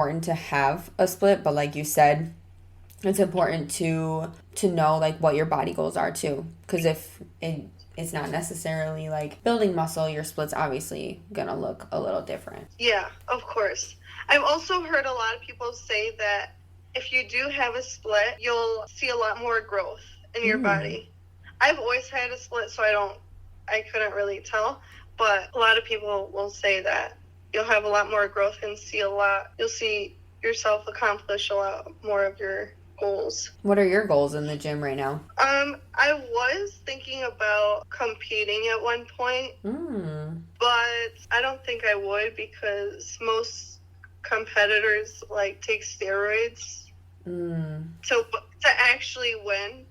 important to have a split, but like you said, it's important to know like what your body goals are too, because if it's not necessarily like building muscle, your split's obviously gonna look a little different. Yeah, of course. I've also heard a lot of people say that if you do have a split, you'll see a lot more growth in your body. I've always had a split, so I couldn't really tell, but a lot of people will say that you'll have a lot more growth and you'll see yourself accomplish a lot more of your goals. What are your goals in the gym right now? I was thinking about competing at one point, but I don't think I would because most competitors like take steroids to actually win.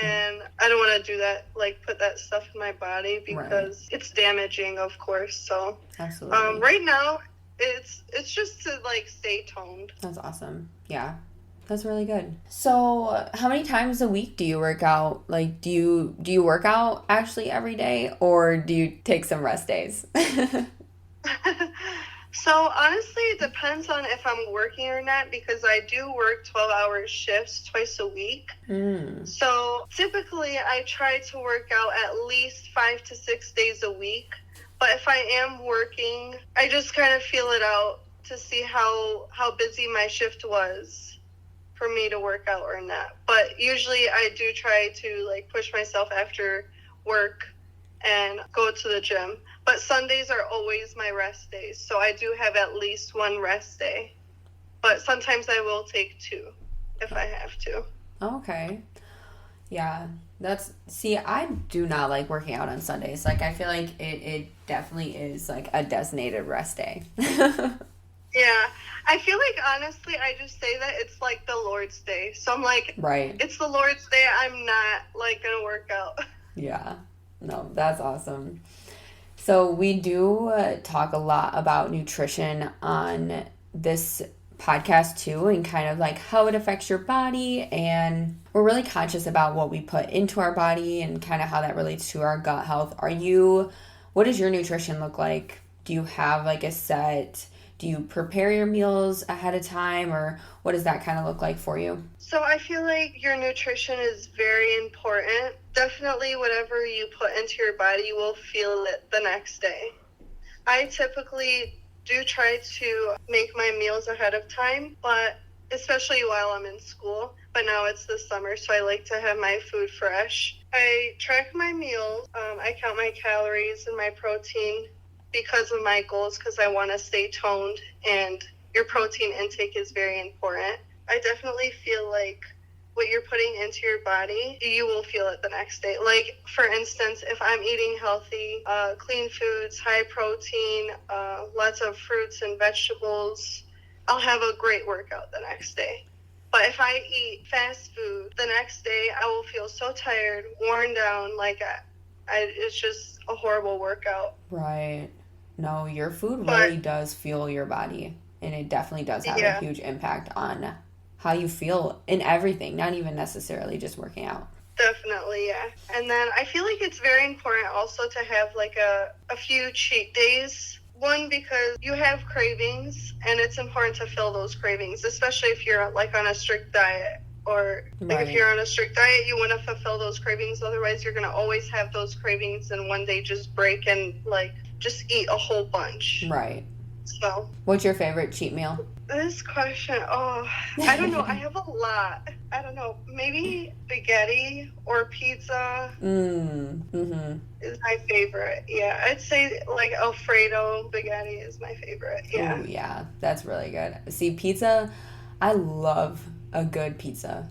And I don't want to do that, like put that stuff in my body because it's damaging, of course. So absolutely. Right now it's just to like stay toned. That's awesome. Yeah. That's really good. So, how many times a week do you work out? Like, do you work out actually every day, or do you take some rest days? So, honestly, it depends on if I'm working or not, because I do work 12-hour shifts twice a week. So, typically, I try to work out at least 5 to 6 days a week. But if I am working, I just kind of feel it out to see how busy my shift was for me to work out or not. But usually I do try to like push myself after work and go to the gym. But Sundays are always my rest days, so I do have at least one rest day. But sometimes I will take 2 if I have to. Okay. Yeah. I do not like working out on Sundays. Like, I feel like it definitely is like a designated rest day. Yeah, I feel like, honestly, I just say that it's like the Lord's Day. So I'm like, it's the Lord's Day. I'm not, like, going to work out. Yeah. No, that's awesome. So we do talk a lot about nutrition on this podcast, too, and kind of, like, how it affects your body. And we're really conscious about what we put into our body and kind of how that relates to our gut health. What does your nutrition look like? Do you have, like, do you prepare your meals ahead of time, or what does that kind of look like for you? So I feel like your nutrition is very important. Definitely whatever you put into your body, you will feel it the next day. I typically do try to make my meals ahead of time, but especially while I'm in school. But now it's the summer, so I like to have my food fresh. I track my meals. I count my calories and my protein because of my goals, because I want to stay toned, and your protein intake is very important. I definitely feel like what you're putting into your body, you will feel it the next day. Like, for instance, if I'm eating healthy, clean foods, high protein, lots of fruits and vegetables, I'll have a great workout the next day. But if I eat fast food, the next day I will feel so tired, worn down, like it's just a horrible workout. Right. No, your food really does fuel your body, and it definitely does have a huge impact on how you feel in everything, not even necessarily just working out. Definitely, yeah. And then I feel like it's very important also to have like a few cheat days. One, because you have cravings, and it's important to fill those cravings, especially if you're like on a strict diet. Or like if you're on a strict diet, you want to fulfill those cravings. Otherwise, you're going to always have those cravings, and one day just break and like just eat a whole bunch. Right. So, what's your favorite cheat meal? This question, I don't know. I have a lot. I don't know. Maybe spaghetti or pizza is my favorite. Yeah, I'd say like Alfredo spaghetti is my favorite. Yeah. Ooh, yeah, that's really good. See, pizza, I love a good pizza.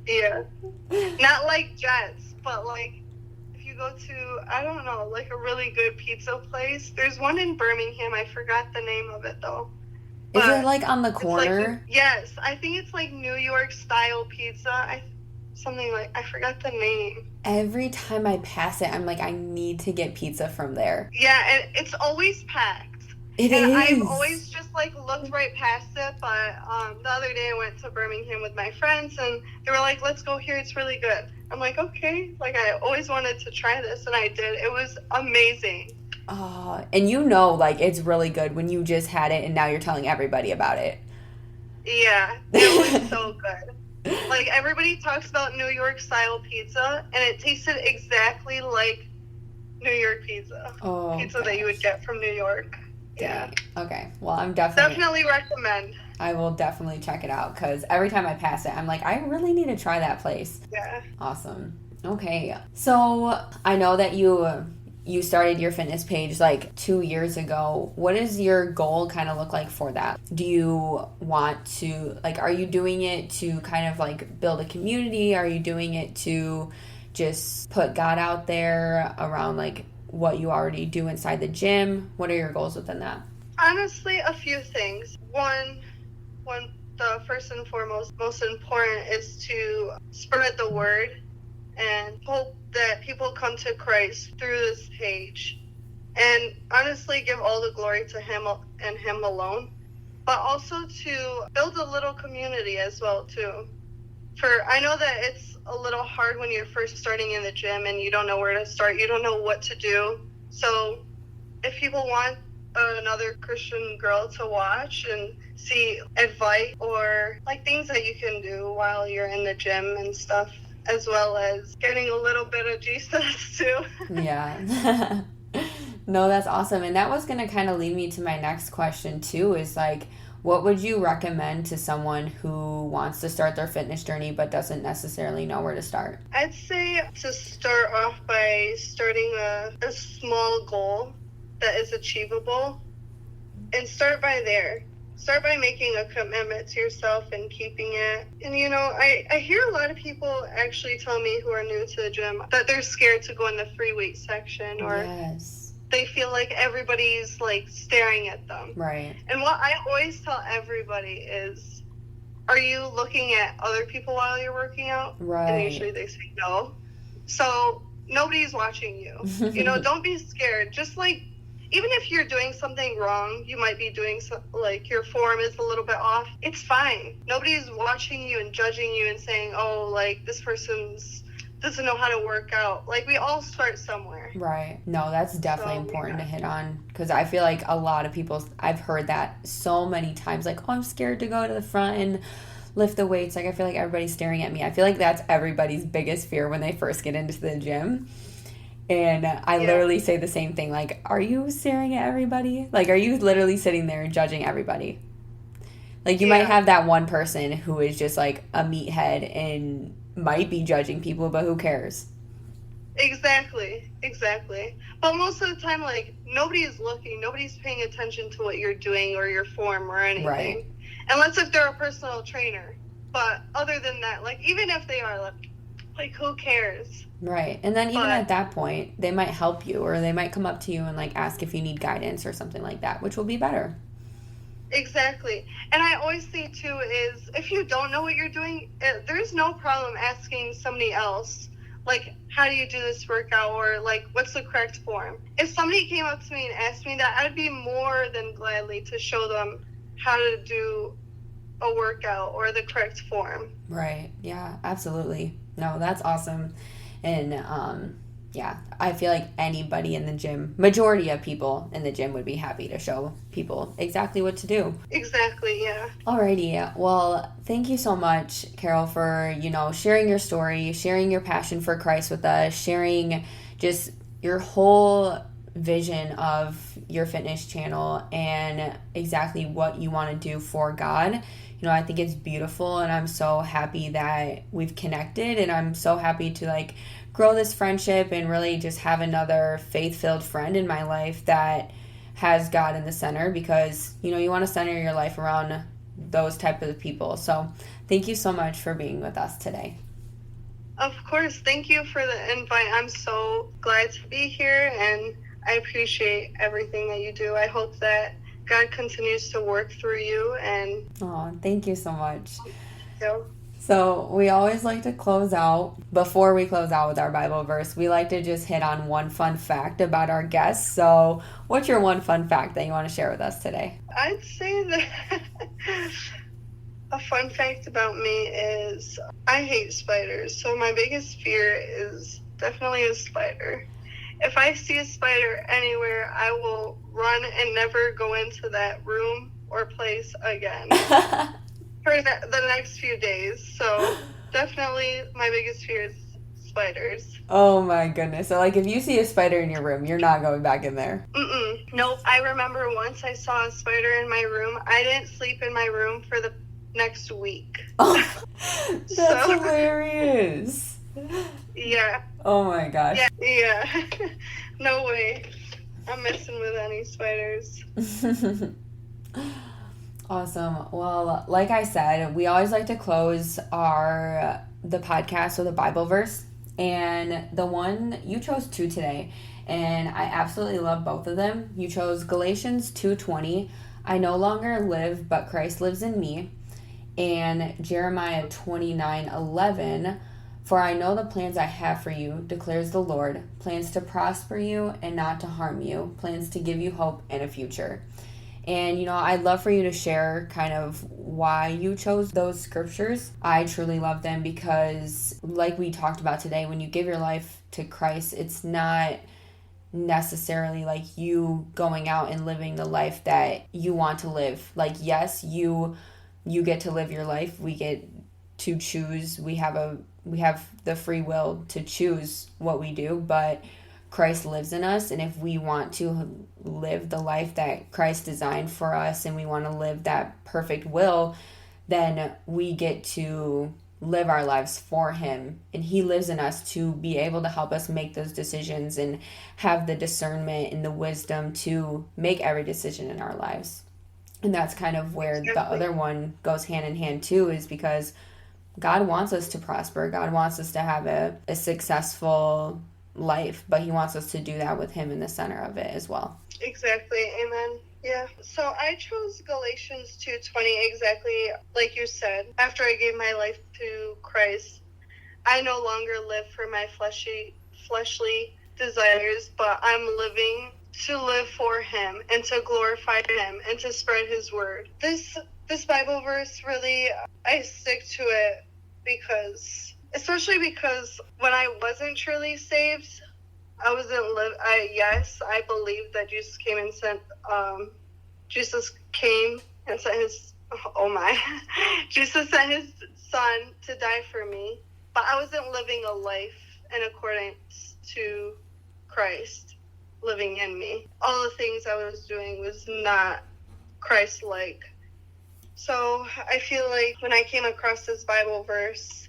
Yeah. Not like Jets, but like if you go to, I don't know, like a really good pizza place. There's one in Birmingham. I forgot the name of it though. Is it like on the corner? Yes, I think it's like New York style pizza. I forgot the name. Every time I pass it, I'm like, I need to get pizza from there. Yeah, and it's always packed. It is. I've always just like looked right past it, but the other day I went to Birmingham with my friends, and they were like, let's go here, it's really good. I'm like, okay. Like, I always wanted to try this, and I did. It was amazing. And you know, like, it's really good when you just had it and now you're telling everybody about it. Yeah, it was so good. Like, everybody talks about New York style pizza, and it tasted exactly like New York pizza. Pizza that you would get from New York. Yeah. Dang. Okay. Well, I'm definitely recommend. I will definitely check it out because every time I pass it, I'm like, I really need to try that place. Yeah. Awesome. Okay. So I know that you started your fitness page like 2 years ago. What does your goal kind of look like for that? Do you want to, like, are you doing it to kind of like build a community? Are you doing it to just put God out there around like what you already do inside the gym? What are your goals within that? Honestly, a few things. One, the first and foremost, most important is to spread the word and hope that people come to Christ through this page. And honestly, give all the glory to Him and Him alone. But also to build a little community as well, too. For I know that it's a little hard when you're first starting in the gym and you don't know where to start. You don't know what to do. So if people want another Christian girl to watch and see advice or like things that you can do while you're in the gym and stuff, as well as getting a little bit of Jesus too. Yeah. No, that's awesome. And that was going to kind of lead me to my next question too, is like, what would you recommend to someone who wants to start their fitness journey but doesn't necessarily know where to start? I'd say to start off by starting a small goal that is achievable, and start by there. Start by making a commitment to yourself and keeping it. And you know, I hear a lot of people actually tell me who are new to the gym that they're scared to go in the free weight section, or they feel like everybody's like staring at them. Right. And what I always tell everybody is, are you looking at other people while you're working out? Right. And usually they say no. So nobody's watching you. You know, don't be scared. Just like, even if you're doing something wrong, you might be doing like your form is a little bit off. It's fine. Nobody's watching you and judging you and saying, oh, like this person's doesn't know how to work out. Like, we all start somewhere. Right. No, that's definitely important to hit on, because I feel like a lot of people, I've heard that so many times, like, oh, I'm scared to go to the front and lift the weights. Like, I feel like everybody's staring at me. I feel like that's everybody's biggest fear when they first get into the gym. And I literally say the same thing. Like, are you staring at everybody? Like, are you literally sitting there judging everybody? Like, you might have that one person who is just like a meathead and might be judging people, but who cares? Exactly. But most of the time, like, nobody's looking. Nobody's paying attention to what you're doing or your form or anything. Right. Unless if they're a personal trainer. But other than that, like, even if they are, like who cares? Right. And then even at that point, they might help you, or they might come up to you and like ask if you need guidance or something like that, which will be better. Exactly. And I always think too is, if you don't know what you're doing, there's no problem asking somebody else, like, how do you do this workout, or like, what's the correct form? If somebody came up to me and asked me that, I'd be more than gladly to show them how to do a workout or the correct form. Right. Yeah, absolutely. No, that's awesome. And yeah, I feel like anybody in the gym, majority of people in the gym would be happy to show people exactly what to do. Exactly, yeah. Alrighty. Well, thank you so much, Carol, for, sharing your story, sharing your passion for Christ with us, sharing just your whole vision of your fitness channel and exactly what you want to do for God. I think it's beautiful, and I'm so happy that we've connected, and I'm so happy to like grow this friendship and really just have another faith-filled friend in my life that has God in the center, because you want to center your life around those type of people. So thank you so much for being with us today. Of course. Thank you for the invite. I'm so glad to be here, and I appreciate everything that you do. I hope that God continues to work through you. And thank you so much. Yeah. So we always like to close out, before we close out with our Bible verse, we like to just hit on one fun fact about our guests. So what's your one fun fact that you want to share with us today? I'd say that a fun fact about me is I hate spiders. So my biggest fear is definitely a spider. if I see a spider anywhere, I will run and never go into that room or place again for the next few days. So definitely my biggest fear is spiders. Oh my goodness. So like if you see a spider in your room, you're not going back in there. Nope. I remember once I saw a spider in my room. I didn't sleep in my room for the next week. Oh, that's hilarious. Yeah. Oh my gosh. Yeah. No way. I'm messing with any spiders. Awesome. Well, like I said, we always like to close the podcast with a Bible verse, and the one you chose two today, and I absolutely love both of them. You chose Galatians 2:20. I no longer live, but Christ lives in me, and Jeremiah 29:11. For I know the plans I have for you, declares the Lord, plans to prosper you and not to harm you, plans to give you hope and a future. And, I'd love for you to share kind of why you chose those scriptures. I truly love them because, like we talked about today, when you give your life to Christ, it's not necessarily like you going out and living the life that you want to live. Like, yes, you get to live your life. We get to choose. We have the free will to choose what we do, but Christ lives in us, and if we want to live the life that Christ designed for us and we want to live that perfect will, then we get to live our lives for him, and he lives in us to be able to help us make those decisions and have the discernment and the wisdom to make every decision in our lives. And that's kind of where the other one goes hand in hand too, is because God wants us to prosper. God wants us to have a successful life, but he wants us to do that with him in the center of it as well. Exactly. Amen. Yeah. So I chose Galatians 2:20 exactly like you said. After I gave my life to Christ, I no longer live for my fleshly desires, but I'm living to live for him and to glorify him and to spread his word. This Bible verse really, I stick to it especially because when I wasn't truly saved, I believed that Jesus came and sent Jesus sent his son to die for me, but I wasn't living a life in accordance to Christ living in me. All the things I was doing was not Christ-like. So I feel like when I came across this Bible verse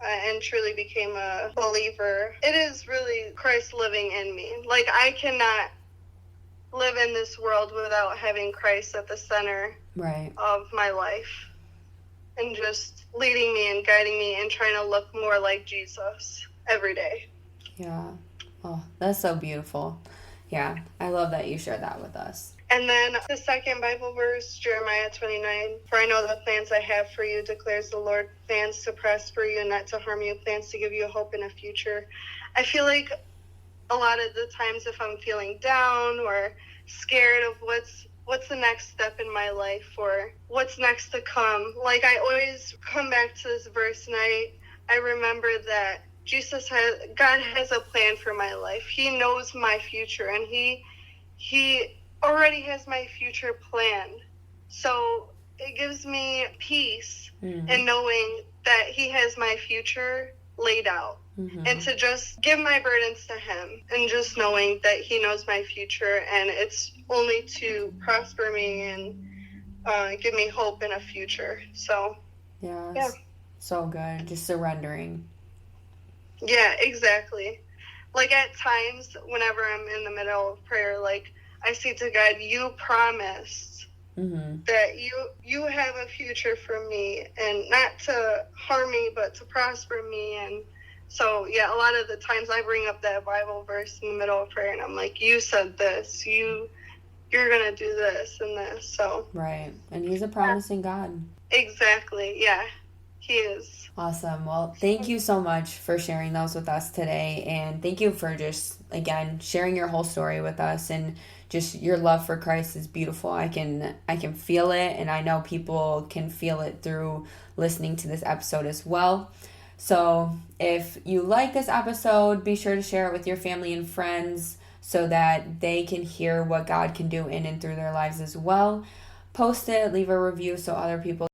and truly became a believer, it is really Christ living in me. Like, I cannot live in this world without having Christ at the center of my life and just leading me and guiding me and trying to look more like Jesus every day. Yeah. Oh, that's so beautiful. Yeah, I love that you shared that with us. And then the second Bible verse, Jeremiah 29, for I know the plans I have for you, declares the Lord, plans to prosper you and not to harm you, plans to give you hope in a future. I feel like a lot of the times if I'm feeling down or scared of what's the next step in my life or what's next to come, like I always come back to this verse and I remember that God has a plan for my life. He knows my future and he already has my future planned. So it gives me peace in knowing that he has my future laid out. And to just give my burdens to him and just knowing that he knows my future and it's only to prosper me and give me hope in a future. So yeah. So good. Just surrendering. Yeah, exactly. Like at times whenever I'm in the middle of prayer, like I say to God, you promised that you have a future for me and not to harm me, but to prosper me. And so, yeah, a lot of the times I bring up that Bible verse in the middle of prayer and I'm like, you said this, you're going to do this and this. So right. And he's a promising God. Exactly. Yeah, he is. Awesome. Well, thank you so much for sharing those with us today. And thank you for just, again, sharing your whole story with us. And just your love for Christ is beautiful. I can feel it. And I know people can feel it through listening to this episode as well. So if you like this episode, be sure to share it with your family and friends so that they can hear what God can do in and through their lives as well. Post it, leave a review so other people